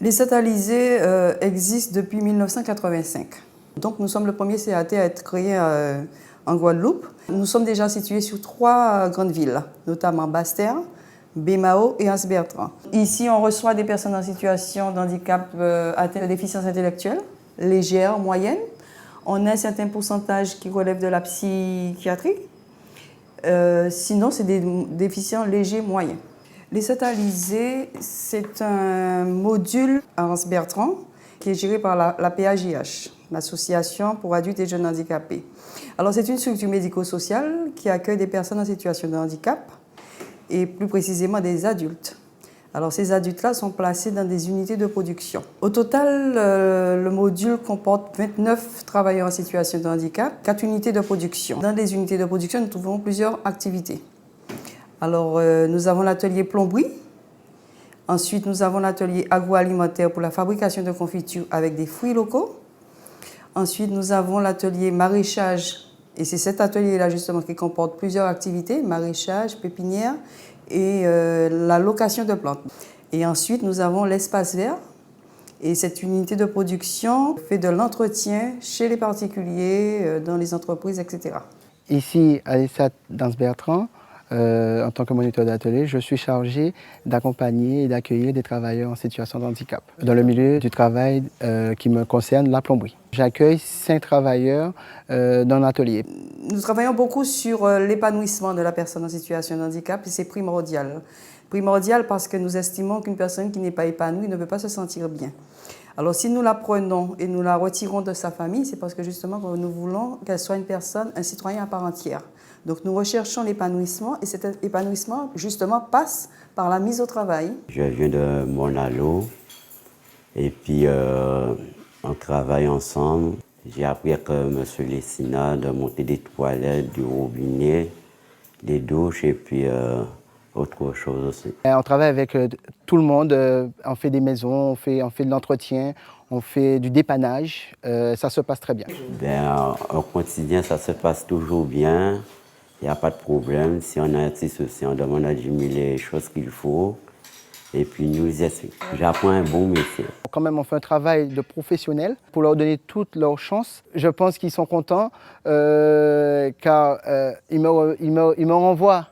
Les Satalisés existent depuis 1985. Donc nous sommes le premier CAT à être créé en Guadeloupe. Nous sommes déjà situés sur 3 grandes villes, notamment Basse-Terre, Baie-Mahault et Anse-Bertrand. Ici, on reçoit des personnes en situation de handicap atteintes de déficience intellectuelle, légère, moyenne. On a un certain pourcentage qui relève de la psychiatrie. Sinon, c'est des déficients légers, moyens. Les Satalisés, c'est un module à Anse-Bertrand qui est géré par la PAJH, l'Association pour adultes et jeunes handicapés. Alors, c'est une structure médico-sociale qui accueille des personnes en situation de handicap et plus précisément des adultes. Alors, ces adultes-là sont placés dans des unités de production. Au total, le module comporte 29 travailleurs en situation de handicap, 4 unités de production. Dans les unités de production, nous trouvons plusieurs activités. Alors, nous avons l'atelier plomberie. Ensuite, nous avons l'atelier agroalimentaire pour la fabrication de confitures avec des fruits locaux. Ensuite, nous avons l'atelier maraîchage. Et c'est cet atelier-là, justement, qui comporte plusieurs activités, maraîchage, pépinière et la location de plantes. Et ensuite, nous avons l'espace vert. Et cette unité de production fait de l'entretien chez les particuliers, dans les entreprises, etc. Ici, à l'ESAT d'Anse-Bertrand, en tant que moniteur d'atelier, je suis chargé d'accompagner et d'accueillir des travailleurs en situation de handicap dans le milieu du travail qui me concerne, la plomberie. J'accueille 5 travailleurs dans l'atelier. Nous travaillons beaucoup sur l'épanouissement de la personne en situation de handicap et c'est primordial. Primordial parce que nous estimons qu'une personne qui n'est pas épanouie ne peut pas se sentir bien. Alors si nous la prenons et nous la retirons de sa famille, c'est parce que justement nous voulons qu'elle soit une personne, un citoyen à part entière. Donc nous recherchons l'épanouissement et cet épanouissement justement passe par la mise au travail. Je viens de Monalo et puis on travaille ensemble. J'ai appris avec M. Lessina de monter des toilettes, du robinet, des douches et puis autre chose aussi. On travaille avec tout le monde, on fait des maisons, on fait de l'entretien, on fait du dépannage, ça se passe très bien. Au quotidien, ça se passe toujours bien, il n'y a pas de problème. Si on a un petit souci, on demande à Jimmy les choses qu'il faut et puis il nous explique. J'apprends un bon métier. Quand même, on fait un travail de professionnel pour leur donner toutes leurs chances. Je pense qu'ils sont contents car ils me renvoient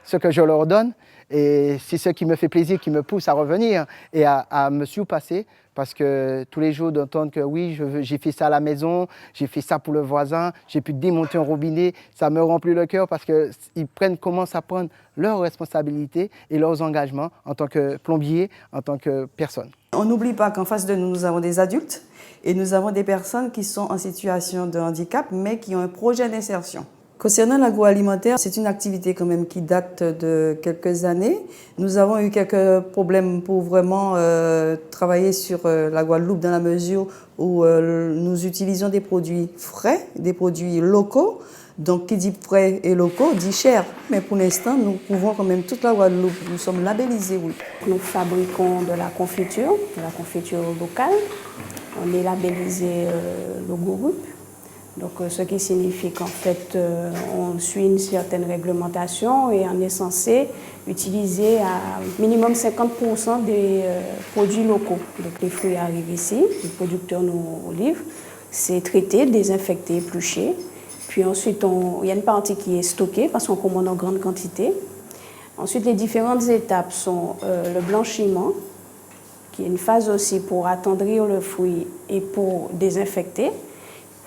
ce que je leur donne et c'est ce qui me fait plaisir, qui me pousse à revenir et à me surpasser parce que tous les jours d'entendre que oui, j'ai fait ça à la maison, j'ai fait ça pour le voisin, j'ai pu démonter un robinet, ça me remplit le cœur parce qu'ils commencent à prendre leurs responsabilités et leurs engagements en tant que plombier, en tant que personne. On n'oublie pas qu'en face de nous, nous avons des adultes et nous avons des personnes qui sont en situation de handicap mais qui ont un projet d'insertion. Concernant l'agroalimentaire, c'est une activité quand même qui date de quelques années. Nous avons eu quelques problèmes pour vraiment travailler sur la Guadeloupe dans la mesure où nous utilisons des produits frais, des produits locaux. Donc qui dit frais et locaux dit cher. Mais pour l'instant, nous couvrons quand même toute la Guadeloupe. Nous sommes labellisés, oui. Nous fabriquons de la confiture locale. On est labellisé Logo RUP. Donc, ce qui signifie qu'en fait, on suit une certaine réglementation et on est censé utiliser à minimum 50% des produits locaux. Donc, les fruits arrivent ici, le producteur nous livre, c'est traité, désinfecté, épluché. Puis ensuite, il y a une partie qui est stockée parce qu'on commande en grande quantité. Ensuite, les différentes étapes sont le blanchiment, qui est une phase aussi pour attendrir le fruit et pour désinfecter.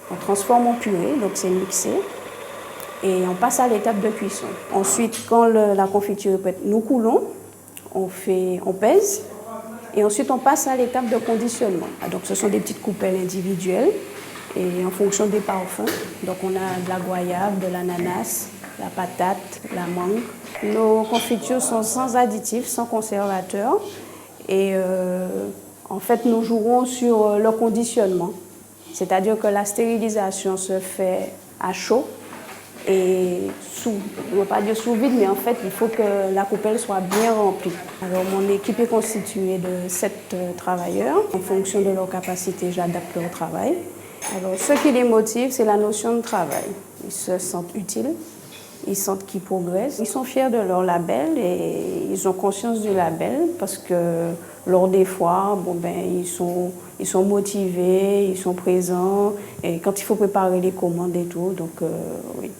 On transforme en purée, donc c'est mixé, et on passe à l'étape de cuisson. Ensuite, quand la confiture est prête, nous coulons, on pèse, et ensuite on passe à l'étape de conditionnement. Donc ce sont des petites coupelles individuelles, et en fonction des parfums. Donc on a de la goyave, de l'ananas, la patate, la mangue. Nos confitures sont sans additifs, sans conservateurs, et en fait nous jouerons sur le conditionnement. C'est-à-dire que la stérilisation se fait à chaud et on ne va pas dire sous vide, mais en fait, il faut que la coupelle soit bien remplie. Alors, mon équipe est constituée de 7 travailleurs. En fonction de leur capacité, j'adapte leur travail. Alors, ce qui les motive, c'est la notion de travail. Ils se sentent utiles, Ils sentent qu'ils progressent. Ils sont fiers de leur label et ils ont conscience du label parce que lors des foires, ils sont motivés, ils sont présents et quand il faut préparer les commandes et tout, donc oui.